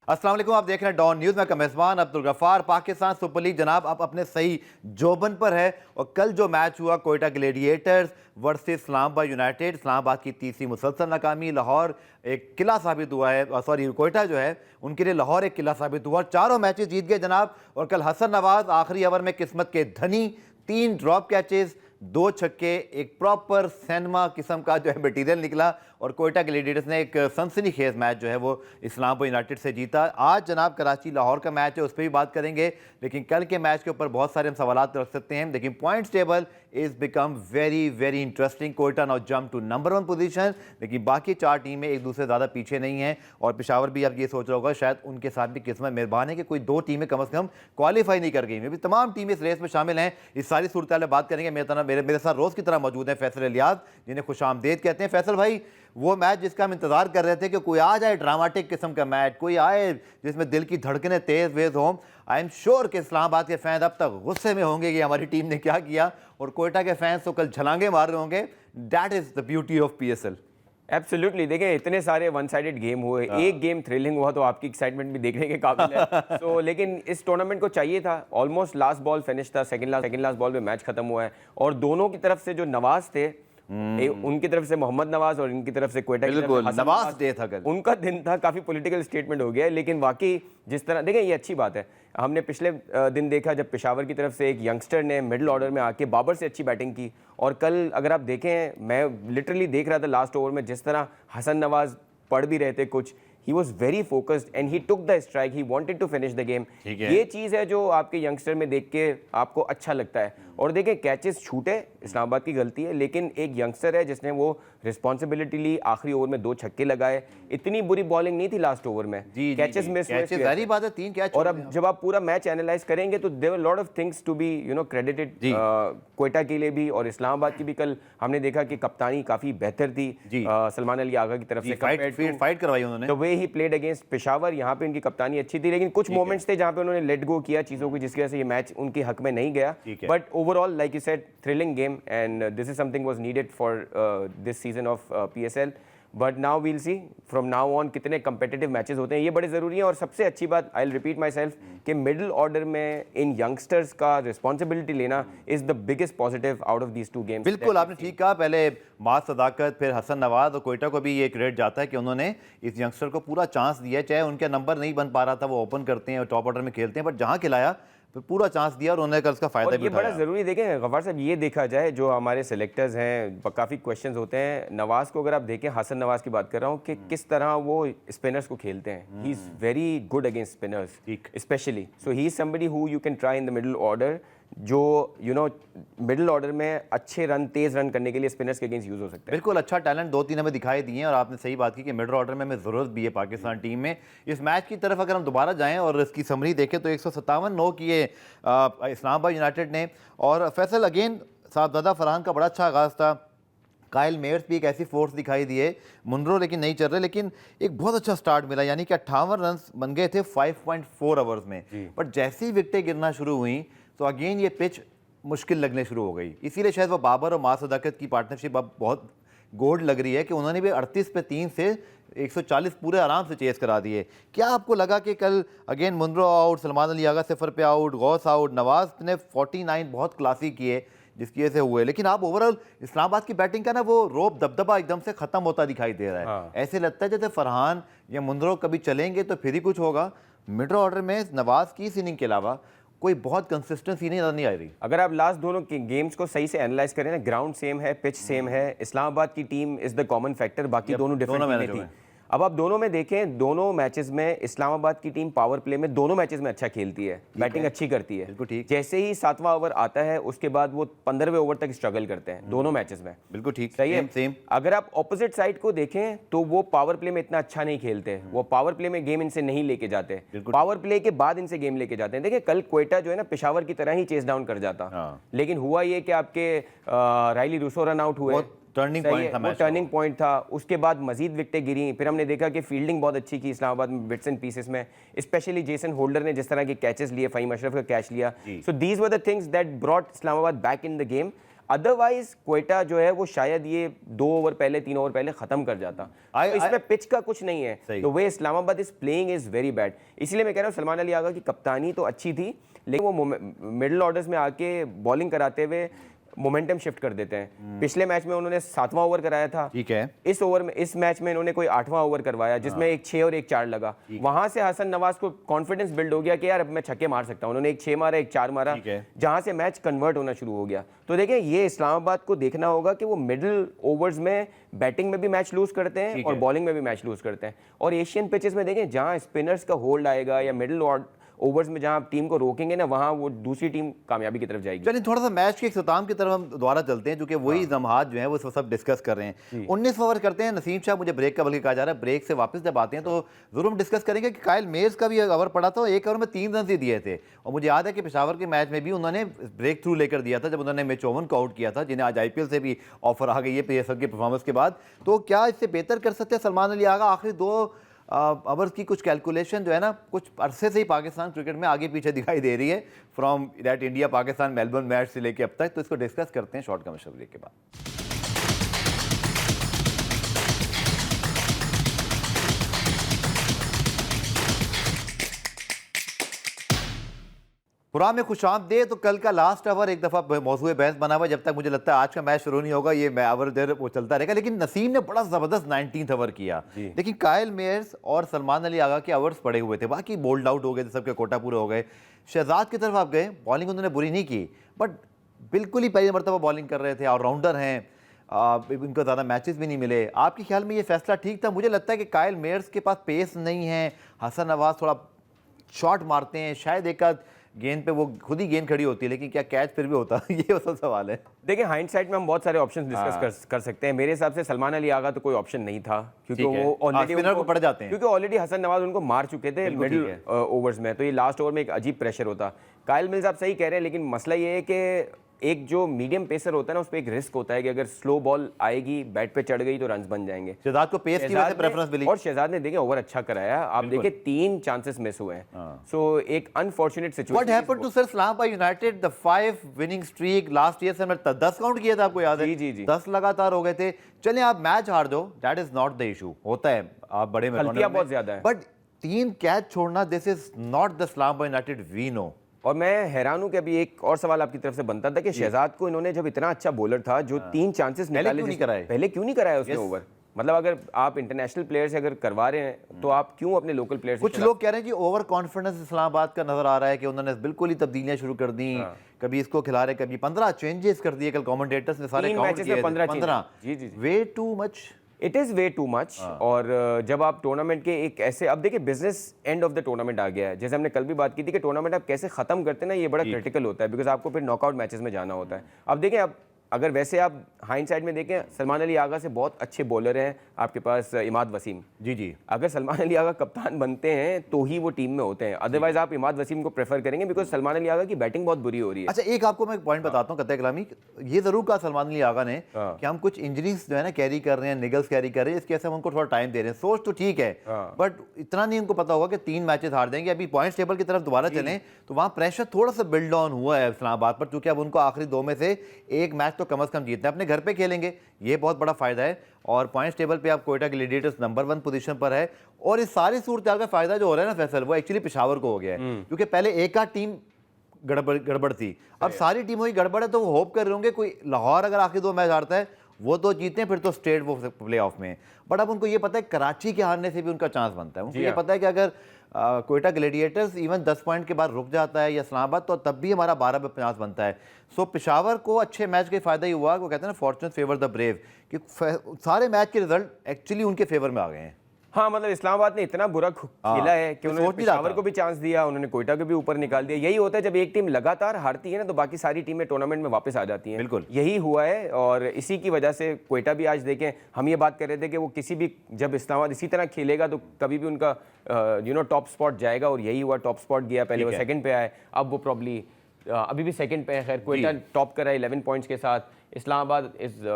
अस्सलाम वालेकुम, आप देख रहे हैं डॉन न्यूज़ में मेज़बान अब्दुल गफ्फार। पाकिस्तान सुपर लीग जनाब अब अपने सही जोबन पर है और कल जो मैच हुआ Quetta gladiators versus Islamabad United, Islamabad की तीसरी मुसलसल नाकामी, लाहौर एक किला साबित हुआ है, सॉरी कोयटा जो है उनके लिए लाहौर एक किला साबित हुआ। चारों मैचेस जीत गए जनाब। और कल हसन नवाज आखिरी ओवर में किस्मत के धनी, 3 ड्रॉप कैचेस, 2 छक्के, एक प्रॉपर सिनेमा किस्म का जो है मटीरियल निकला और कोयटा ग्लेडिएटर्स ने एक सनसनीखेज मैच जो है वो इस्लामाबाद यूनाइटेड से जीता। आज जनाब कराची लाहौर का मैच है, उस पर भी बात करेंगे, लेकिन कल के मैच के ऊपर बहुत सारे हम सवाल रख सकते हैं। लेकिन points table is become very very interesting. Quetta now jump to number 1 position, लेकिन बाकी 4 टीमें एक दूसरे ज़्यादा पीछे नहीं हैं। और पेशावर भी अब ये सोच रहा होगा शायद उनके साथ भी किस्मत मेहरबान है कि कोई 2 टीमें कम से कम क्वालिफाई नहीं कर गई। मे भी तमाम टीमें इस रेस में शामिल हैं। इस सारी सूरत में बात करेंगे। मेरे साथ रोज़ की तरह मौजूद है फैसल इलियास, जिन्हें खुशामदीद कहते हैं। फैसल भाई, वो मैच जिसका हम इंतजार कर रहे थे कि कोई आ जाए ड्रामेटिक किस्म का मैच, कोई आए जिसमें दिल की धड़कनें तेज वेज हों। आई एम श्योर कि इस्लामाबाद के फैंस अब तक गुस्से में होंगे कि हमारी टीम ने क्या किया, और कोयटा के फैंस तो कल छलांगे मार रहे होंगे। That is the beauty of PSL। Absolutely, देखिए इतने सारे वन साइडेड गेम हुए, एक गेम थ्रिलिंग हुआ तो आपकी एक्साइटमेंट भी देखने के काबिल है। सो लेकिन इस टूर्नामेंट को चाहिए था। ऑलमोस्ट लास्ट बॉल फिनिश था, सेकंड लास्ट बॉल पे मैच खत्म हुआ है। और दोनों की तरफ से जो नवाज थे, उनकी तरफ से मोहम्मद नवाज और इनकी तरफ से कोयटा की तरफ से नवाज डे था कल, उनका दिन था। काफी पॉलिटिकल स्टेटमेंट हो गया, लेकिन वाकई जिस तरह देखें, ये अच्छी बात है। हमने पिछले दिन देखा जब पेशावर की तरफ से एक यंगस्टर ने मिडिल ऑर्डर में आके बाबर से अच्छी बैटिंग की। और कल अगर आप देखें, मैं लिटरली देख रहा था लास्ट ओवर में जिस तरह हसन नवाज पढ़ भी रहे थे कुछ, he was very focused and he took the strike, he wanted to finish the game। ये चीज़ है जो आपके यंगस्टर में देख के आपको अच्छा लगता है। और देखें, कैचेस छूटे इस्लामाबाद की गलती है, लेकिन एक यंगस्टर है जिसने वो रिस्पॉन्सिबिलिटी ली, आखिरी ओवर में 2 छक्के लगाए। इतनी बुरी बॉलिंग नहीं थी लास्ट ओवर में, कैचेस मिस हुए, सारी बात है, 3 कैच। और अब जब आप पूरा मैच एनालाइज करेंगे तो there were lot of things to be credited Quetta के लिए भी और इस्लामाबाद की भी। कल हमने देखा कि कप्तानी काफी बेहतर थी सलमान अली आगा की तरफ से, फाइट करवाई उन्होंने। The way he played against Peshawar, यहाँ पे उनकी कप्तानी अच्छी थी, लेकिन कुछ मोमेंट्स थे जहाँ पे उन्होंने लेट गो किया चीज़ों को, जिसकी वजह से ये मैच उनके हक में नहीं गया। But overall, like you said, thrilling game and this is something was needed for this season of PSL। But now we'll see from now on कितने कंपेटिटिव मैचेस होते हैं, ये बड़े ज़रूरी हैं। और सबसे अच्छी बात, I will repeat my self, कि मिडिल ऑर्डर में इन यंगस्टर्स का रिस्पॉन्सिबिलिटी लेना is the biggest positive out of these 2 games. बिल्कुल, आपने ठीक कहा। पहले माज सदाकत, फिर हसन नवाज और कोयटा को भी ये क्रेडिट जाता है कि उन्होंने इस यंगस्टर को पूरा चांस दिया। चाहे उनका नंबर नहीं बन पा रहा था, वो ओपन करते हैं और टॉप ऑर्डर में खेलते हैं, बट जहाँ खिलाया तो पूरा चांस दिया और उन्होंने कल उसका फायदा भी उठाया। बड़ा ज़रूरी देखें गफ्फार साहब, ये देखा जाए जो हमारे सेलेक्टर्स हैं, काफ़ी क्वेश्चंस होते हैं। नवाज को अगर आप देखें, हसन नवाज की बात कर रहा हूँ, कि किस तरह वो स्पिनर्स को खेलते हैं। He is very good against spinners specially. So he is somebody who you can try in the middle order, जो मिडिल ऑर्डर में अच्छे रन, तेज रन करने के लिए स्पिनर्स के अगेंस्ट यूज हो सकते हैं। बिल्कुल, अच्छा टैलेंट 2-3 हमें दिखाई दिए हैं। और आपने सही बात की कि मिडिल ऑर्डर में हमें ज़रूरत भी है पाकिस्तान टीम में। इस मैच की तरफ अगर हम दोबारा जाएं और इसकी समरी देखें तो 157 नो किए इस्लामाबाद यूनाइटेड ने। और फैसल, अगेन साहबजादा फरहान का बड़ा अच्छा आगाज़ था। काइल मेयर्स भी एक ऐसी फोर्स दिखाई दिए, मुनरो लेकिन नहीं चल रहे, लेकिन एक बहुत अच्छा स्टार्ट मिला, यानी कि 58 रन बन गए थे 5.4 ओवर्स में। बट जैसी विकेटें गिरना शुरू हुई तो अगेन ये पिच मुश्किल लगने शुरू हो गई। इसीलिए शायद वो बाबर और मास सदाकत की पार्टनरशिप अब बहुत गोल्ड लग रही है कि उन्होंने भी 38 पे 3 से 140 पूरे आराम से चेस करा दिए। क्या आपको लगा कि कल again Munro out, Salman Ali Agha 0 पे आउट, गौस आउट, नवाज ने 49 बहुत क्लासी किए जिसकी वजह से हुए, लेकिन आप ओवरऑल इस्लामाबाद की बैटिंग का ना वो रोब दबदबा एकदम से खत्म होता दिखाई दे रहा है। ऐसे लगता है जैसे फरहान या मुनरो कभी चलेंगे तो फिर ही कुछ होगा। मिडिल ऑर्डर में नवाज की इस इनिंग के अलावा कोई बहुत कंसिस्टेंसी नहीं आ रही। अगर आप लास्ट दोनों के गेम्स को सही से एनालाइज करें ना, ग्राउंड सेम है, पिच सेम है, इस्लामाबाद की team is the common factor, बाकी दोनों डिफरेंट टीमें थी। अब आप दोनों में देखें, दोनों मैचेस में इस्लामाबाद की टीम पावर प्ले में दोनों मैचेस में अच्छा खेलती है, बैटिंग अच्छी करती है। बिल्कुल ठीक। जैसे ही 7वां ओवर आता है उसके बाद वो 15वें ओवर तक स्ट्रगल करते हैं दोनों मैचेस में। बिल्कुल ठीक, सही है। सेम। अगर आप ऑपोजिट साइड को देखें तो वो पावर प्ले में इतना अच्छा नहीं खेलते, वो पावर प्ले में गेम इनसे नहीं लेके जाते, पावर प्ले के बाद इनसे गेम लेके जाते हैं। देखिए कल कोयटा जो है ना, पेशावर की तरह ही चेस डाउन कर जाता, लेकिन हुआ ये कि आपके राइली रूसो रन आउट हुए, टर्निंग पॉइंट था। उसके बाद मजीद विकेटें गिरी, फिर हमने देखा कि फील्डिंग बहुत अच्छी की इस्लामाबाद में बिट्स एंड पीसेस में, स्पेशली जेसन होल्डर ने जिस तरह के कैचेस लिए, फ़हीम अशरफ का कैच लिया। So these were the things that brought Islamabad back in the game. Otherwise Quetta जो है वो शायद ये 2 ओवर पहले 3 ओवर पहले खत्म कर जाता। तो इसमें पिच का कुछ नहीं है, the way Islamabad is playing is very bad. इसलिए मैं कह रहा हूँ सलमान अली आगा की कप्तानी तो अच्छी थी, लेकिन वो मिडिल ऑर्डर्स में आके बॉलिंग कराते हुए मोमेंटम शिफ्ट कर देते हैं। पिछले मैच में उन्होंने 7वां ओवर कराया था, ठीक है। इस मैच में इन्होंने कोई 8वां ओवर करवाया जिसमें एक 6 और एक 4 लगा। वहां से हसन नवाज को कॉन्फिडेंस बिल्ड हो गया कि यार अब मैं छक्के मार सकता हूं। उन्होंने एक 6 मारा, एक 4 मारा, जहां से मैच कन्वर्ट होना शुरू हो गया। तो देखिए ये इस्लामाबाद को देखना होगा कि वो मिडिल ओवर्स में बैटिंग में भी मैच लूज करते हैं और बॉलिंग में भी मैच लूज करते हैं। और एशियन पिचेस में देखें जहां स्पिनर्स का होल्ड आएगा या मिडिल ओवर्स में जहां आप टीम को रोकेंगे ना, वहां वो दूसरी टीम कामयाबी की तरफ जाएगी। चलिए थोड़ा सा मैच के इख्तिताम की तरफ हम दोबारा चलते हैं, क्योंकि वही लम्हात जो हैं वो सब डिस्कस कर रहे हैं। 19 ओवर करते हैं नसीम शाह, मुझे ब्रेक का बल्कि कहा जा रहा है, ब्रेक से वापस जब आते हैं तो जरूर हम डिस्कस करेंगे कि कायल मेयर्स का भी ओवर पड़ा था, एक ओवर में 3 रन ही दिए थे। और मुझे याद है कि पेशावर के मैच में भी उन्होंने ब्रेक थ्रू लेकर दिया था जब उन्होंने मैचोवन को आउट किया था, जिन्हें आज IPL से भी ऑफर आ गई है पेसर की परफॉर्मेंस के बाद। तो क्या इससे बेहतर कर सकते हैं सलमान अली आगा? आखिरी 2 ओवर्स की कुछ कैलकुलेशन जो है ना, कुछ अरसे से ही पाकिस्तान क्रिकेट में आगे पीछे दिखाई दे रही है, from that India Pakistan Melbourne match से लेके अब तक। तो इसको डिस्कस करते हैं शॉर्ट कमर्शियल ब्रेक के बाद। प्रोग्राम में खुशामदीद। तो कल का लास्ट ओवर एक दफ़ा मौजूद बहस बना हुआ, जब तक मुझे लगता है आज का मैच शुरू नहीं होगा ये ओवर देर वो चलता रहेगा। लेकिन नसीम ने बड़ा ज़बरदस्त 19th ओवर किया, लेकिन कायल मेयर्स और सलमान अली आगा के ओवर्स पड़े हुए थे, बाकी बोल्ड आउट हो गए थे, सबके कोटा पूरे हो गए। शहजाद की तरफ आप गए, बॉलिंग उन्होंने बुरी नहीं की, बट बिल्कुल ही पहली मरतबा बॉलिंग कर रहे थे, ऑलराउंडर हैं, इनको ज़्यादा मैचेस भी नहीं मिले। आपके ख्याल में ये फैसला ठीक था? मुझे लगता है कि कायल मेयर्स के पास पेस नहीं है, हसन नवाज थोड़ा शॉट मारते हैं, शायद एक आध गेंद पे वो खुद ही गेंद खड़ी होती है, लेकिन क्या कैच फिर भी होता है? ये सब सवाल है। देखिए हाइंडसाइट में हम बहुत सारे ऑप्शंस डिस्कस कर सकते हैं। मेरे हिसाब से सलमान अली आगा तो कोई ऑप्शन नहीं था, क्योंकि वो ऑलरेडी पड़ जाते हैं, क्योंकि ऑलरेडी हसन नवाज उनको मार चुके थे मिडिल ओवर्स में। तो ये लास्ट ओवर में एक अजीब प्रेशर होता। कायल मिल्स आप सही कह रहे हैं, लेकिन मसला ये है कि एक जो मीडियम पेसर होता है ना, उस पर एक रिस्क होता है कि अगर स्लो बॉल आएगी, बैट पे चढ़ गई तो रन्स बन जाएंगे। शहजाद को पेस की वजह से प्रेफरेंस मिली, और शहजाद ने देखिए ओवर अच्छा कराया। आप देखिए 3 चांसेस मिस हुए हैं। सो एक unfortunate situation. What happened to sir Islamabad United, the 5 winning streak last year से 10 काउंट किया था, आपको याद है? जी 10 लगातार हो गए थे। चलिए आप मैच हार दो, that is not the issue, होता है, आप बड़े में बहुत ज्यादा है, बट 3 कैच छोड़ना, this is not the Islamabad United we know. और मैं हैरान हूं कि अभी एक और सवाल आपकी तरफ से बनता था कि शहजाद को इन्होंने जब इतना अच्छा बॉलर था जो 3 चांसेस निकाले, पहले क्यों नहीं कराया उसने ओवर? मतलब अगर आप इंटरनेशनल प्लेयर से अगर करवा रहे हैं तो आप क्यों अपने लोकल प्लेयर से? कुछ लोग कह रहे हैं कि ओवर कॉन्फिडेंस इस्लामाबाद का नजर आ रहा है कि उन्होंने बिल्कुल ही तब्दीलियां शुरू कर दी, कभी इसको खिला रहे, कभी 15 चेंजेस कर दिए। कल कमेंटेटर्स ने सारे काउंट किए, 15 जी way too much, it is way too much. और जब आप टूर्नामेंट के एक ऐसे, अब देखिए business end of the tournament आ गया है, जैसे हमने कल भी बात की थी कि टूर्नामेंट आप कैसे खत्म करते हैं ना, ये बड़ा क्रिटिकल होता है, बिकॉज आपको फिर नॉकआउट मैचेस में जाना होता है। अब देखें, अब अगर वैसे आप हाइंडसाइड में देखें, सलमान अली आगा से बहुत अच्छे बॉलर हैं आपके पास, इमाद वसीम। जी अगर सलमान अली आगा कप्तान बनते हैं तो ही वो टीम में होते हैं, अदरवाइज आप इमाद वसीम को प्रेफर करेंगे, बिकॉज सलमान अली आगा की बैटिंग बहुत बुरी हो रही है। अच्छा, एक आपको मैं पॉइंट बताता हूँ कतई कलामी, ये जरूर कहा सलमान अली आगा ने कि हम कुछ इंजरीज जो है ना कैरी कर रहे हैं, निगल्स कैरी कर रहे हैं, इसके वजह से हम उनको थोड़ा टाइम दे रहे हैं। सोच तो ठीक है, बट इतना नहीं उनको पता होगा कि 3 मैचेस हार देंगे। अभी पॉइंट्स टेबल की तरफ दोबारा चलें तो वहाँ प्रेशर थोड़ा सा बिल्ड ऑन हुआ है इस्लामाबाद पर, क्योंकि अब उनको आखिरी 2 में से एक मैच तो कम से कम जीतना है, अपने घर पे खेलेंगे, ये बहुत बड़ा फायदा है। और पॉइंट्स टेबल पे आप कोयटा ग्लैडिएटर्स नंबर 1 पोजीशन पर है। और इस सारी सूरत का फायदा जो हो रहा है ना फैसल, वो एक्चुअली पेशावर को हो गया है, क्योंकि पहले एक आध टीम गड़बड़ थी, अब सारी टीमों की गड़बड़ है। तो वो होप कर रहे होंगे कोई लाहौर अगर आखिरी 2 मैच हारता है वो तो जीते हैं, फिर तो स्ट्रेट वो प्ले ऑफ में। बट अब उनको ये पता है कराची के हारने से भी उनका चांस बनता है। उनको ये पता है कि अगर कोयटा ग्लैडिएटर्स इवन 10 पॉइंट के बाद रुक जाता है या इस्लामाबाद, तो तब भी हमारा 12 पे 50 बनता है। सो पेशावर को अच्छे मैच के फायदा ही हुआ, वो कहते हैं ना फॉर्चून फेवर द ब्रेव, कि सारे मैच के रिजल्ट एक्चुअली उनके फेवर में आ गए हैं। हाँ, मतलब इस्लामाबाद ने इतना बुरा खेला है कि उन्होंने पेशावर को भी चांस दिया, उन्होंने कोयटा को भी ऊपर निकाल दिया। यही होता है जब एक टीम लगातार हारती है ना, तो बाकी सारी टीमें टूर्नामेंट में वापस आ जाती हैं। बिल्कुल यही हुआ है, और इसी की वजह से कोयटा भी आज देखें, हम ये बात कर रहे थे कि वो किसी भी, जब इस्लामाबाद इसी तरह खेलेगा तो कभी भी उनका टॉप स्पॉट जाएगा, और यही हुआ, टॉप स्पॉट गया। पहले वो सेकंड पे आए, अब वो प्रॉब्ली अभी भी सेकंड पे है। खैर कोयटा टॉप कर रहा है 11 पॉइंट्स के साथ, Islamabad is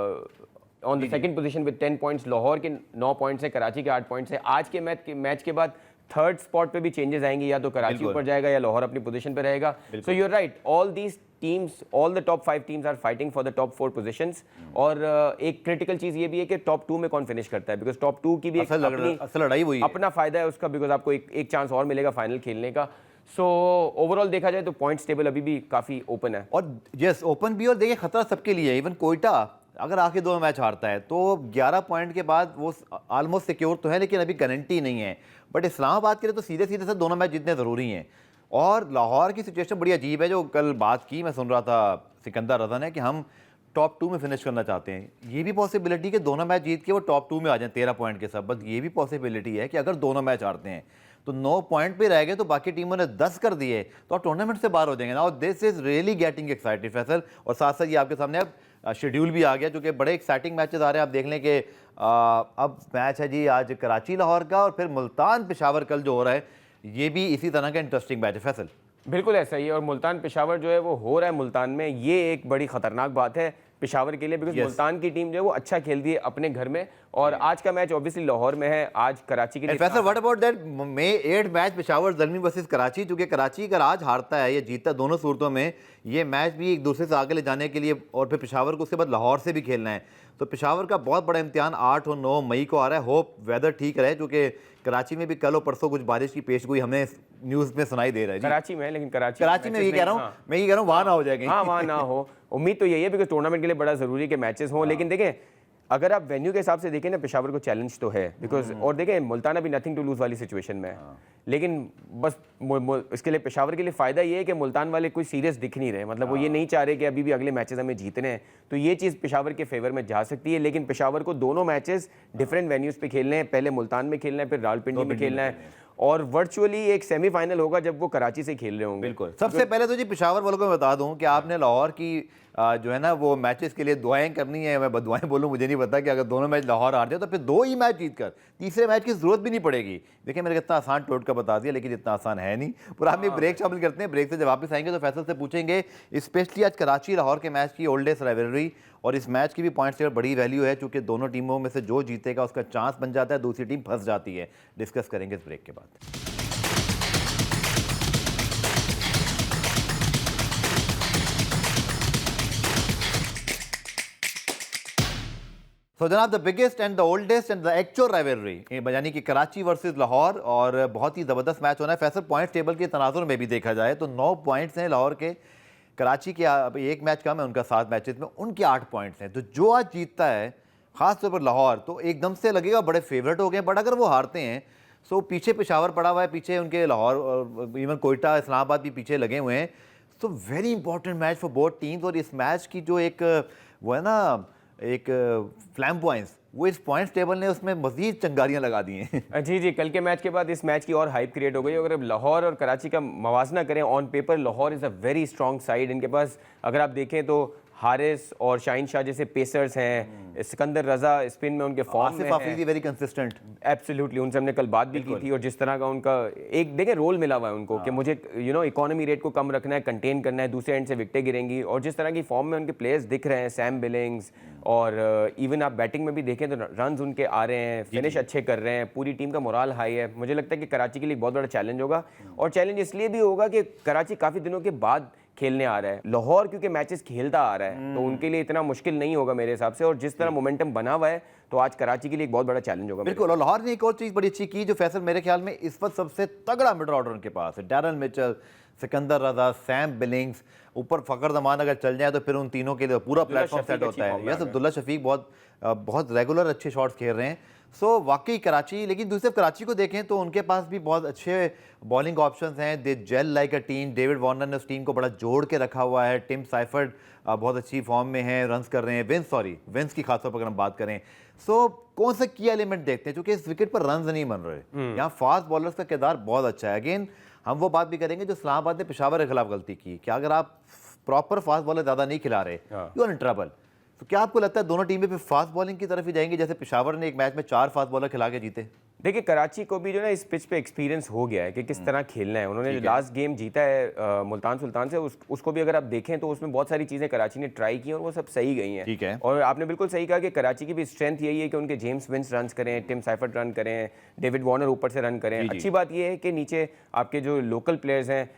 on the second position with 10 points, Lahore के 9 पॉइंट्स है, कराची के 8 पॉइंट्स है। आज के मैच के बाद थर्ड स्पॉट पे भी चेंजेस आएंगे, या तो कराची ऊपर जाएगा या लाहौर अपनी पोजीशन पे रहेगा। So you are right, all these teams, all the top 5 teams are fighting for the top 4 positions. और एक क्रिटिकल चीज़ ये भी है कि टॉप 2 में कौन फिनिश करता है, बिकॉज टॉप 2 की भी एक असल लड़ाई वही है। अपना फायदा है उसका, बिकॉज आपको एक चांस और मिलेगा फाइनल खेलने का। सो ओवरऑल देखा जाए तो पॉइंट्स टेबल अभी भी काफ़ी ओपन है। और यस ओपन भी, और देखिए खतरा सबके लिए है। इवन कोयटा अगर आके 2 मैच हारता है तो 11 पॉइंट के बाद वो ऑलमोस्ट सिक्योर तो है, लेकिन अभी गारंटी नहीं है। बट इस्लामाबाद के लिए तो सीधे सीधे से दोनों मैच जीतने ज़रूरी हैं। और लाहौर की सिचुएशन बड़ी अजीब है, जो कल बात की मैं सुन रहा था सिकंदर रज़ा ने, कि हम टॉप 2 में फिनिश करना चाहते हैं। ये भी पॉसिबिलिटी कि दोनों मैच जीत के वो टॉप 2 में आ जाएं 13 पॉइंट के साथ। बस ये भी पॉसिबिलिटी है कि अगर दोनों मैच हारते हैं तो 9 पॉइंट पे रह गए, तो बाकी टीमों ने 10 कर दिए तो आप टूर्नामेंट से बाहर हो जाएंगे ना। और this is really getting excited Faisal. और साथ साथ ये आपके सामने अब शेड्यूल भी आ गया, जो कि बड़े एक्साइटिंग मैचेस आ रहे हैं। आप देख लें कि अब मैच है जी आज कराची लाहौर का, और फिर मुल्तान पेशावर कल जो हो रहा है, ये भी इसी तरह का इंटरेस्टिंग मैच है फैसल। बिल्कुल ऐसा ही है। और मुल्तान पेशावर जो है वो हो रहा है मुल्तान में, ये एक बड़ी खतरनाक बात है पेशावर के लिए, बिकॉज मुल्तान की टीम जो है वो अच्छा खेलती है अपने घर में। और आज का मैच ऑब्वियसली लाहौर में है, आज कराची के लिए। Faisal what about that may 8 match Peshawar Zalmi versus Karachi, क्योंकि कराची अगर आज हारता है या जीतता, दोनों सूरतों में ये मैच भी एक दूसरे से आगे ले जाने के लिए, और फिर पेशावर को उसके बाद लाहौर से भी खेलना है। तो पेशावर का बहुत बड़ा इम्तिहान 8 और 9 मई को आ रहा है। होप वेदर ठीक रहे, क्योंकि कराची में भी कल और परसों कुछ बारिश की पेशगोई हमें न्यूज़ में सुनाई दे रहा है जी। कराची में है, लेकिन कराची में ये कह रहा हूँ, मैं ये कह रहा हूँ वहाँ ना हो जाएगा। हाँ वहाँ ना हो, उम्मीद तो यही है, बिकॉज टूर्नामेंट के लिए बड़ा ज़रूरी है कि मैचेस हों। लेकिन देखें अगर आप वेन्यू के हिसाब से देखें ना, पेशावर को चैलेंज तो है, बिकॉज और देखें मुल्तान अभी नथिंग टू लूज वाली सिचुएशन में है। लेकिन बस इसके लिए पेशावर के लिए फ़ायदा ये है कि मुल्तान वाले कोई सीरियस दिख नहीं रहे, मतलब वो ये नहीं चाह रहे कि अभी भी अगले मैचेस हमें जीतने हैं। तो ये चीज़ पेशावर के फेवर में जा सकती है। लेकिन पेशावर को दोनों मैचेस डिफरेंट वेन्यूज़ पे खेलने हैं, पहले मुल्तान में खेलना है, फिर रावलपिंडी में खेलना है, और वर्चुअली एक सेमीफाइनल होगा जब वो कराची से खेल रहे होंगे। बिल्कुल। सबसे पहले तो जी पेशावर वालों को मैं बता दूं कि आपने लाहौर की जो है ना वो मैचेस के लिए दुआएं करनी है। मैं बदुआएं बोलूं, मुझे नहीं पता कि अगर दोनों मैच लाहौर हार जाए तो फिर 2 ही मैच जीतकर तीसरे मैच की जरूरत भी नहीं पड़ेगी। देखिए मैंने कितना आसान टोटका बता दिया, लेकिन इतना आसान है नहीं। पूरा हम एक ब्रेक शामिल करते हैं। ब्रेक से जब वापस आएंगे तो फैसल से पूछेंगे स्पेशली आज कराची लाहौर के मैच की ओल्डेस्ट राइवलरी, और इस मैच की भी पॉइंट्स की बड़ी वैल्यू है, क्योंकि दोनों टीमों में से जो जीतेगा उसका चांस बन जाता है, दूसरी टीम फंस जाती है। डिस्कस करेंगे इस ब्रेक के बाद। तो जनाब the biggest and the oldest and the actual rivalry, यानी कि कराची वर्सेस लाहौर, और बहुत ही ज़बरदस्त मैच होना है। फैसल पॉइंट टेबल के तनाजुर में भी देखा जाए तो 9 पॉइंट्स हैं लाहौर के, कराची के एक मैच कम है उनका 7 मैचेस में, उनके 8 पॉइंट्स हैं। तो जो आज जीतता है खासतौर पर लाहौर, तो एकदम से लगेगा बड़े फेवरेट हो गए। बट अगर वो हारते हैं सो पीछे पेशावर पड़ा हुआ है, पीछे उनके लाहौर, इवन कोयटा इस्लामाबाद भी पीछे लगे हुए हैं। So very important match for both teams. और इस मैच की जो एक वो है ना एक फ्लैम्बॉयंस, वो इस पॉइंट्स टेबल ने उसमें मजीद चंगारियां लगा दी हैं। जी जी, कल के मैच के बाद इस मैच की और हाइप क्रिएट हो गई। अगर अब लाहौर और कराची का मवाजना करें on paper, Lahore is a very strong side. इनके पास अगर आप देखें तो हारिस और शाहीन शाह जैसे पेसर्स हैं, सिकंदर रजा स्पिन में उनके फॉर्म में है, वेरी कंसिस्टेंट। एब्सोल्युटली, उनसे हमने कल बात भी की थी, और जिस तरह का उनका एक देखें रोल मिला हुआ है उनको कि मुझे इकोनॉमी रेट को कम रखना है, कंटेन करना है, दूसरे एंड से विकेटें गिरेंगी। और जिस तरह की फॉर्म में उनके प्लेयर्स दिख रहे हैं, सैम बिलिंग्स, और इवन आप बैटिंग में भी देखें तो रन्स उनके आ रहे हैं, फिनिश अच्छे कर रहे हैं, पूरी टीम का मोराल हाई है। मुझे लगता है कि कराची के लिए बहुत बड़ा चैलेंज होगा, और चैलेंज इसलिए भी होगा कि कराची काफ़ी दिनों के बाद खेलने आ रहा है। लाहौर क्योंकि मैचेस खेलता आ रहा है तो उनके लिए इतना मुश्किल नहीं होगा मेरे हिसाब से। और जिस तरह मोमेंटम बना हुआ है तो आज कराची के लिए एक बहुत बड़ा चैलेंज होगा। बिल्कुल। और लाहौर ने एक और चीज़ बड़ी अच्छी की, जो फैसल मेरे ख्याल में इस वक्त सबसे तगड़ा मिडल ऑर्डर उनके पास है। डैरन मिचेल, सिकंदर रजा, सैम बिलिंग्स, ऊपर फ़खर जमान अगर चल जाए तो फिर उन तीनों के लिए पूरा प्लेटफॉर्म सेट होता है। यस, अब्दुल्ला शफीक बहुत रेगुलर अच्छे शॉट्स खेल रहे हैं। सो वाकई कराची, लेकिन दूसरे कराची को देखें तो उनके पास भी बहुत अच्छे बॉलिंग ऑप्शंस हैं। They gel like a team. David Warner ने उस टीम को बड़ा जोड़ के रखा हुआ है। टिम साइफर्ड बहुत अच्छी फॉर्म में है, रन्स कर रहे हैं। विंस की खासतौर पर अगर हम बात करें, सो कौन सा की एलिमेंट देखते हैं, क्योंकि इस विकेट पर रन्स नहीं बन रहे। यहाँ फास्ट बॉलर्स का किरदार बहुत अच्छा है। अगेन हम वो बात भी करेंगे जो इस्लामाबाद ने पेशावर के खिलाफ गलती की, कि अगर आप प्रॉपर फास्ट बॉलर ज़्यादा नहीं खिला रहे, यू आर इन ट्रबल। तो क्या आपको लगता है दोनों टीमें फिर फास्ट बॉलिंग की तरफ ही जाएंगी, जैसे पेशावर ने एक मैच में 4 फास्ट बॉलर खिला के जीते? देखिए कराची को भी जो ना इस पिच पे एक्सपीरियंस हो गया है कि किस तरह खेलना है। उन्होंने जो लास्ट गेम जीता है मुल्तान सुल्तान से, उसको भी अगर आप देखें तो उसमें बहुत सारी चीज़ें कराची ने ट्राई की और वो सब सही गई हैं। ठीक है। और आपने बिल्कुल सही कहा कि कराची की भी स्ट्रेंथ यही है कि उनके जेम्स विंस रन करें, टिम साइफर्ट रन करें, डेविड वार्नर ऊपर से रन करें। अच्छी बात यह है कि नीचे आपके जो लोकल प्लेयर्स हैं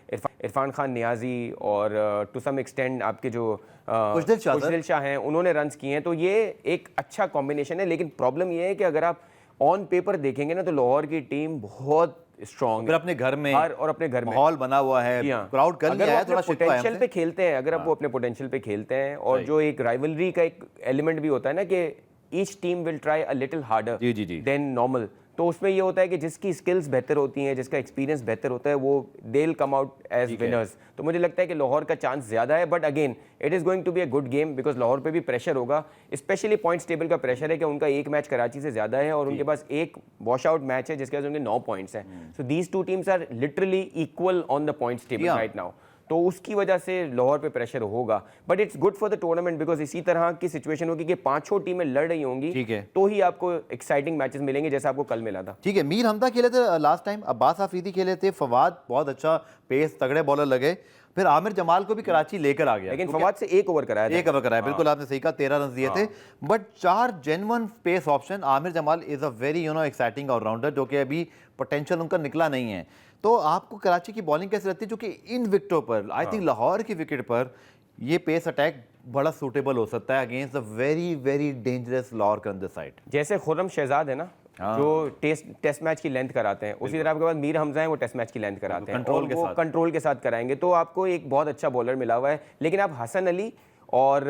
इरफान खान नियाजी और टू सम एक्सटेंड आपके जो खुशदिल शाह हैं, उन्होंने रन किए हैं। तो ये एक अच्छा कॉम्बिनेशन है। लेकिन प्रॉब्लम यह है कि अगर आप ऑन पेपर देखेंगे ना तो लाहौर की टीम बहुत स्ट्रॉन्ग है। अपने घर में और अपने घर में माहौल बना हुआ है, क्राउड कर लिया है, थोड़ा पोटेंशियल पे खेलते हैं, अगर आप वो अपने पोटेंशियल पे खेलते हैं और जो एक राइवलरी का एक एलिमेंट भी होता है ना कि each team will try a little harder than normal, तो उसमें ये होता है कि जिसकी स्किल्स बेहतर होती हैं, जिसका एक्सपीरियंस बेहतर होता है, वो they will come out as winners. तो मुझे लगता है कि लाहौर का चांस ज़्यादा है, but again it is going to be a good game because Lahore पे भी प्रेशर होगा, स्पेशली पॉइंट्स टेबल का प्रेशर है कि उनका एक मैच कराची से ज़्यादा है और उनके पास एक वॉश आउट मैच है जिसके पास उनके 9 पॉइंट्स हैं। So these two teams are literally equal on the points table right now. तो उसकी वजह से लाहौर पे प्रेशर होगा, but it's good for the tournament because इसी तरह की सिचुएशन होगी कि 5 टीमें लड़ रही होंगी, ठीक है, तो ही आपको एक्साइटिंग मैचेस मिलेंगे जैसा आपको कल मिला था। ठीक है। मीर हमदा खेले थे लास्ट टाइम, अब्बास आफरीदी खेले थे, फवाद बहुत अच्छा पेस तगड़े बॉलर लगे, फिर आमिर जमाल को भी कराची लेकर आ गया, लेकिन फवाद से एक ओवर कराया था। एक ओवर कराया, बिल्कुल आपने सही कहा, 13 रन दिए थे, but 4 genuine pace option. Aamir Jamal is a very exciting allrounder जो कि अभी पोटेंशियल उनका निकला नहीं है। तो आपको कराची की बॉलिंग कैसे लगती है, जो कि इन विकेटों पर आई थिंक लाहौर की विकेट पर ये पेस अटैक बड़ा सूटेबल हो सकता है against the very very dangerous Lahore के अंदर साइड। जैसे खुर्रम शहजाद है ना, जो टेस्ट मैच की लेंथ कराते हैं, उसी तरह आपके पास मीर हमजा है, वो टेस्ट मैच की लेंथ कराते हैं और वो कंट्रोल के साथ कराएंगे। तो आपको एक बहुत अच्छा बॉलर मिला हुआ है। लेकिन आप हसन अली और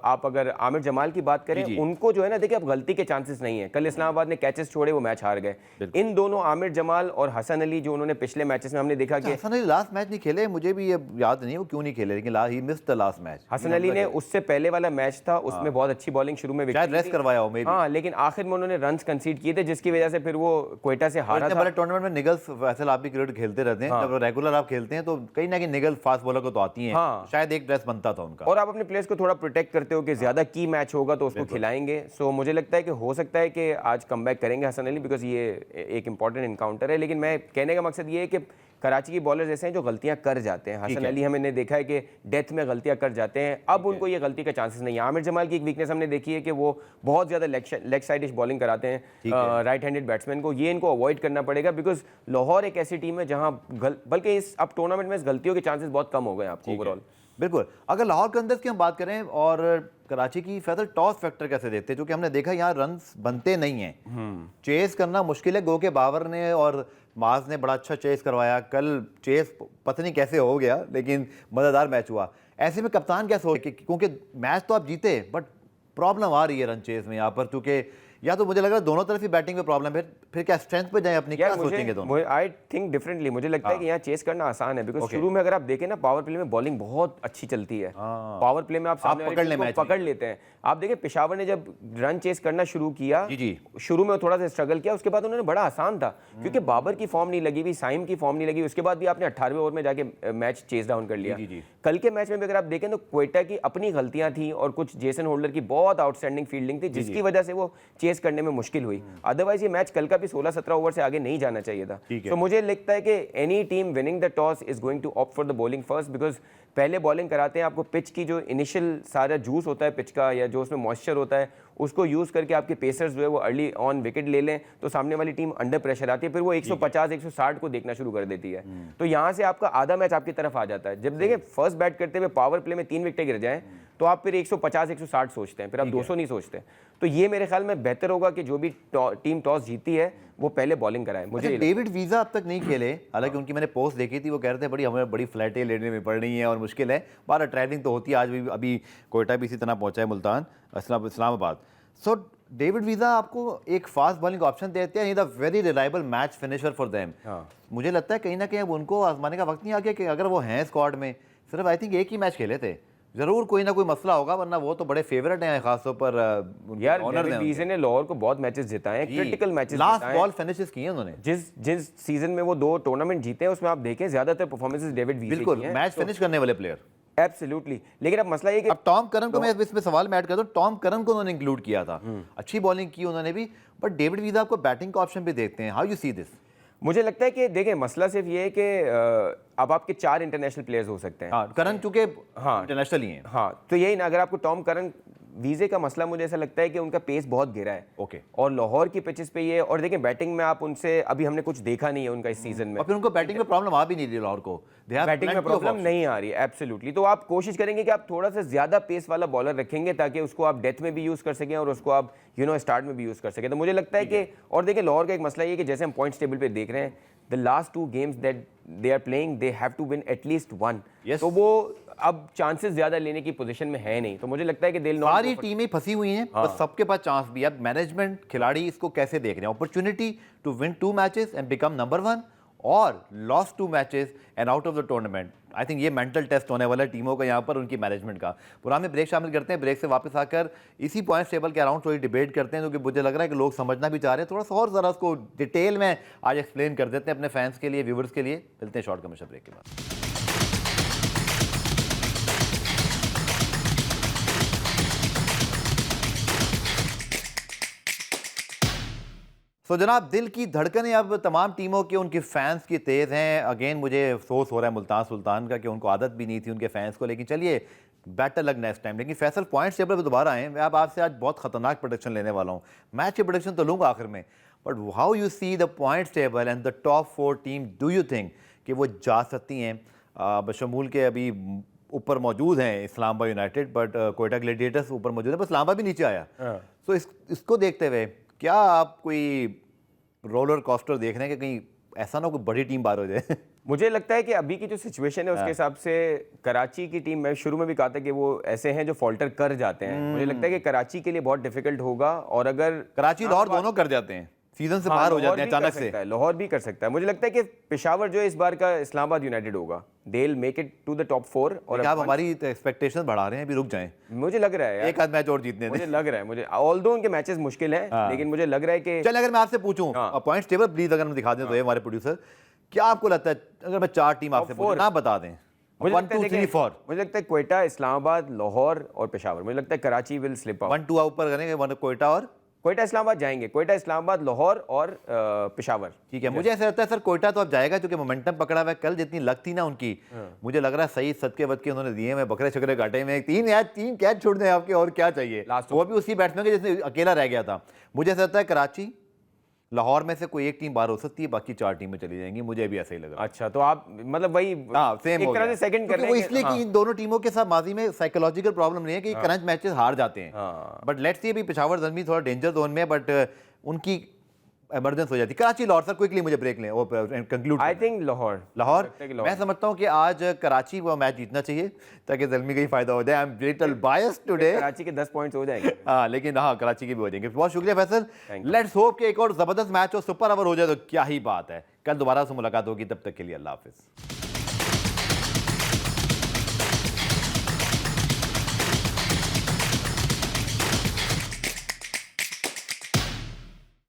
आप अगर आमिर जमाल की बात करें, उनको जो है ना, देखिए अब गलती के चांसेस नहीं है। कल इस्लामाबाद ने कैचेस छोड़े, वो मैच हार गए। इन दोनों आमिर जमाल और हसन अली जो उन्होंने पिछले मैचेस में हमने देखा कि हसन अली लास्ट मैच नहीं खेले, मुझे भी ये याद नहीं वो क्यों नहीं खेले, लेकिन he missed the last match. Hasan Ali ने उससे पहले वाला मैच था, उसमें बहुत अच्छी बॉलिंग शुरू में शायद रेस्ट करवाया हो, हाँ, लेकिन आखिर में उन्होंने रन्स कंसीड किए थे जिसकी वजह से फिर वो क्वेटा से हारा था। बड़े टूर्नामेंट में निगल्स फैसल आप भी क्रिकेट खेलते रहते हैं, जब रेगुलर आप खेलते हैं तो कहीं ना कहीं निगल फास्ट बॉलर को तो आती हैं, शायद एक ड्रेस बनता था उनका। और आप अपने प्लेयर्स को थोड़ा प्रोटेक्ट करते हो कि ज्यादा की मैच होगा तो उसको खिलाएंगे। सो मुझे लगता है कि हो सकता है कि आज कमबैक करेंगे हसन अली बिकॉज ये एक इंपॉर्टेंट इनकाउंटर है। लेकिन मैं कहने का मकसद ये है कि कराची की बॉलर्स ऐसे हैं जो गलतियां कर जाते हैं। हसन अली हमने देखा है कि डेथ में गलतियां कर जाते हैं, अब उनको ये गलती का चांसेस नहीं है। आमिर जमाल की एक वीकनेस हमने देखी है कि वो बहुत ज्यादा लेग साइडिश बॉलिंग कराते हैं राइट हैंडेड बैट्समैन को, ये इनको अवॉइड करना पड़ेगा बिकॉज लाहौर एक ऐसी टीम है जहां बल्कि इस अब टूर्नामेंट में इस गलतियों के चांसेस बहुत कम हो गए आपको ओवरऑल। बिल्कुल। अगर लाहौर कंदर्स की हम बात करें और कराची की, फैसल टॉस फैक्टर कैसे देखते हैं, जो कि हमने देखा यहाँ रन्स बनते नहीं हैं, चेस करना मुश्किल है। गो के बाबर ने और माज ने बड़ा अच्छा चेस करवाया, कल चेस पता नहीं कैसे हो गया लेकिन मज़ेदार मैच हुआ। ऐसे में कप्तान क्या सोच, क्योंकि मैच तो आप जीते बट प्रॉब्लम आ रही है रन चेस में यहाँ पर, क्योंकि या तो मुझे लग रहा है दोनों तरफ ही बैटिंग में प्रॉब्लम है, फिर क्या स्ट्रेंथ पे जाए अपनी, क्या सोचेंगे दोनों? I think differently. मुझे लगता है कि यहाँ चेस करना आसान है बिकॉज शुरू में अगर आप देखें ना, पावर प्ले में बॉलिंग बहुत अच्छी चलती है। पावर प्ले में आप पकड़ लेते हैं। आप देखें पेशावर ने जब रन चेस करना शुरू किया, शुरू में थोड़ा सा स्ट्रगल किया, उसके बाद उन्होंने बड़ा आसान था क्योंकि बाबर की फॉर्म नहीं लगी हुई, साइम की फॉर्म नहीं लगी, उसके बाद भी आपने 18वें ओवर में जाके मैच चेस डाउन कर लिया। कल के मैच में भी अगर आप देखें तो क्वेटा की अपनी गलतियां थी और कुछ जेसन होल्डर की बहुत आउटस्टैंडिंग फील्डिंग थी जिसकी वजह से वो चेस करने में मुश्किल हुई। अदरवाइज ये मैच कल का भी 16-17 ओवर से आगे नहीं जाना चाहिए था। तो मुझे लगता है कि any team winning the toss is going to opt for the bowling first because पहले बॉलिंग कराते हैं, आपको पिच की जो इनिशियल सारा जूस होता है पिच का या जो उसमें मॉइस्चर होता है उसको यूज़ करके आपके पेसर्स जो है वो अर्ली ऑन विकेट ले लें तो सामने वाली टीम अंडर प्रेशर आती है, फिर वो 150-160 को देखना शुरू कर देती है। तो यहाँ से आपका आधा मैच आपकी तरफ आ जाता है। जब देखिए फर्स्ट बैट करते हुए पावर प्ले में 3 विकेटें गिर जाएं तो आप फिर 150-160 सोचते हैं, फिर आप 200 नहीं सोचते। तो ये मेरे ख्याल में बेहतर होगा कि जो भी टीम टॉस जीती है वो पहले बॉलिंग कराए। मुझे डेविड वीजा अब तक नहीं खेले, हालांकि उनकी मैंने पोस्ट देखी थी, वो कह रहे थे हमें बड़ी फ्लैटें लेने में पड़ रही हैं और मुश्किल है, बारह ट्रैवलिंग तो होती है, आज भी अभी कोयटा भी इसी तरह पहुंचा है, मुल्तान इस्लामाबाद। सो डेविड वीजा आपको एक फास्ट बॉलिंग ऑप्शन देते हैं, the very reliable match finisher for them. मुझे लगता है कहीं ना कहीं अब उनको आजमाने का वक्त नहीं आ गया कि अगर वो हैं स्क्वाड में, सिर्फ आई थिंक एक ही मैच खेले थे, जरूर कोई ना कोई मसला होगा, वरना वो तो बड़े फेवरेट हैं खासतौर पर। यार डेविड वीजा ने लाहौर को बहुत मैचेस जिताए हैं, critical matches last ball finishes किए उन्होंने। जिस सीजन में वो 2 टूर्नामेंट जीते हैं उसमें आप देखें ज्यादातर परफॉर्मेंसेस डेविड वीजा बिल्कुल मैच फिनिश करने वाले प्लेयर। एब्सोल्युटली, लेकिन अब मसला ये कि अब टॉम करन को मैं इसमें सवाल में ऐड कर दूं, टॉम करन को उन्होंने इंक्लूड किया था, अच्छी बॉलिंग की उन्होंने भी, बट डेविड वीजा आपको बैटिंग का ऑप्शन भी देखते हैं, हाउ यू सी दिस? मुझे लगता है कि देखें, मसला सिर्फ ये है कि अब आपके 4 इंटरनेशनल प्लेयर्स हो सकते हैं। हाँ, करन चूंकि हाँ। इंटरनेशनल ही हैं। हाँ, तो यही ना, अगर आपको टॉम करन, वीजे का मसला मुझे ऐसा लगता है कि उनका पेस बहुत गिरा है। ओके। और लाहौर की पिचेस पे ये, और देखें बैटिंग में आप उनसे अभी हमने कुछ देखा नहीं है उनका इस सीजन में। और फिर उनको बैटिंग में प्रॉब्लम आ भी नहीं रही लाहौर को, बैटिंग में प्रॉब्लम नहीं आ रही है, एब्सोल्युटली। तो आप कोशिश करेंगे कि आप थोड़ा सा ज्यादा पेस वाला बॉलर रखेंगे ताकि उसको आप डेथ में भी यूज कर सकें और उसको आप स्टार्ट में भी यूज कर सकें। तो मुझे लगता है कि, और देखिए लाहौर का एक मसला ये है कि जैसे हम पॉइंट्स टेबल पे देख रहे हैं, the last 2 games that they are playing, they have to win at least 1। तो वो अब चांसेस ज्यादा लेने की पोजीशन में है नहीं, तो मुझे लगता है कि दिल सारी टीमें फंसी हुई हैं, बस सबके पास चांस भी है। अब मैनेजमेंट, खिलाड़ी इसको कैसे देख रहे हैं? Opportunity to win 2 matches and become number 1 और lost 2 matches and out of the tournament. I think ये मेंटल टेस्ट होने वाला है टीमों का यहाँ पर, उनकी मैनेजमेंट का। पुराने ब्रेक शामिल करते हैं, ब्रेक से वापस आकर इसी पॉइंट्स टेबल के अराउंड थोड़ी डिबेट करते हैं, क्योंकि मुझे लग रहा है कि लोग समझना भी चाह रहे हैं। थोड़ा सा और ज़रा उसको डिटेल में आज एक्सप्लेन कर देते हैं अपने फैंस के लिए, व्यूवर्स के लिए। मिलते हैं शॉर्ट कमर्शियल ब्रेक के बाद। सो जनाब, दिल की धड़कनें अब तमाम टीमों के, उनके फैंस की तेज़ हैं। अगेन मुझे अफसोस हो रहा है मुल्तान सुल्तान का कि उनको आदत भी नहीं थी उनके फैंस को, लेकिन चलिए बेटर लग नेक्स्ट टाइम। लेकिन फैसल पॉइंट्स टेबल पर दोबारा आए, मैं अब आपसे आज बहुत खतरनाक प्रोडिक्शन लेने वाला हूँ। मैच की प्रोडिक्शन तो लूँगा आखिर में, but how you see the points table and the top 4 team, do you think कि वो जा सकती हैं? बशमूल के अभी ऊपर मौजूद हैं Islamabad United, but Quetta Gladiators ऊपर मौजूद है, बस इस्लामाबाद भी नीचे आया। सो इसको देखते हुए क्या आप कोई रोलर कॉस्टर देख रहे हैं कि कहीं ऐसा ना कोई बड़ी टीम बाहर हो जाए? मुझे लगता है कि अभी की जो सिचुएशन है उसके हिसाब से कराची की टीम, मैं शुरू में भी कहा था कि वो ऐसे हैं जो फॉल्टर कर जाते हैं। मुझे लगता है कि कराची के लिए बहुत डिफिकल्ट होगा, और अगर कराची लाहौर दोनों कर जाते हैं, सीजन से बाहर हो जाते हैं अचानक से। लाहौर भी कर सकता है। मुझे लगता है कि पेशावर जो है इस बार का इस्लामाबाद यूनाइटेड होगा, they will make it to the top 4। और आप हमारी एक्सपेक्टेशंस बढ़ा रहे हैं, अभी रुक जाएं। मुझे लग रहा है यार, एक आध मैच और जीतने मुझे लग रहा है, मुझे ऑल्दो उनके मैचेस मुश्किल हैं, लेकिन मुझे लग रहा है कि चल, अगर मैं आपसे पूछूं पॉइंट्स टेबल प्लीज अगर हम दिखा दें तो ये हमारे प्रोड्यूसर, क्या आपको लगता है अगर मैं 4 टीम आपसे पूछूं, ना बता दें? 1 2 3 4 मुझे लगता है कोयटा, इस्लामाबाद, लाहौर और पेशावर। मुझे लगता है कराची विल स्लिप आउट। 1 2 ऊपर करेंगे, कोयटा और कोयटा इस्लामाबाद जाएंगे, कोयटा इस्लामाबाद, लाहौर और पेशावर। ठीक है, मुझे ऐसा लगता है सर कोयटा तो अब जाएगा, क्योंकि मोमेंटम पकड़ा हुआ है। कल जितनी लक थी ना उनकी, मुझे लग रहा है सही सदके वदके उन्होंने दिए हैं, बकरे छकरे काटे में। 3 कैच छोड़ दें आपके, और क्या चाहिए? वो भी उसी बैट्समैन के जैसे अकेला रह गया था। मुझे ऐसा लगता है कराची, लाहौर में से कोई एक टीम बाहर हो सकती है, बाकी 4 टीमें चली जाएंगी। मुझे भी ऐसा ही लगा। अच्छा, तो आप मतलब वही सेम एक तरह से सेकंड कर रहे हैं, इसलिए कि इन दोनों टीमों के साथ माजी में साइकोलॉजिकल प्रॉब्लम नहीं है कि क्रंच मैचेस हार जाते हैं, बट लेट्स सी, अभी पेशावर जल्मी थोड़ा डेंजर जोन में, बट उनकी इमरजेंस हो जाती है। कराची लाहौर, सर क्विकली मुझे ब्रेक लें, वो कंक्लूड। I think Lahore. मैं समझता हूँ कि आज कराची वो मैच जीतना चाहिए ताकि जल्मी का ही फायदा हो जाए। I am little biased today. Karachi के 10 पॉइंट्स हो जाएंगे। हाँ, लेकिन हाँ, कराची के भी हो जाएंगे। बहुत शुक्रिया फैसल। लेट्स होप कि एक और जबरदस्त मैच हो, सुपर ओवर हो जाए तो क्या ही बात है। कल दोबारा से मुलाकात होगी, तब तक के लिए अल्लाह हाफिज।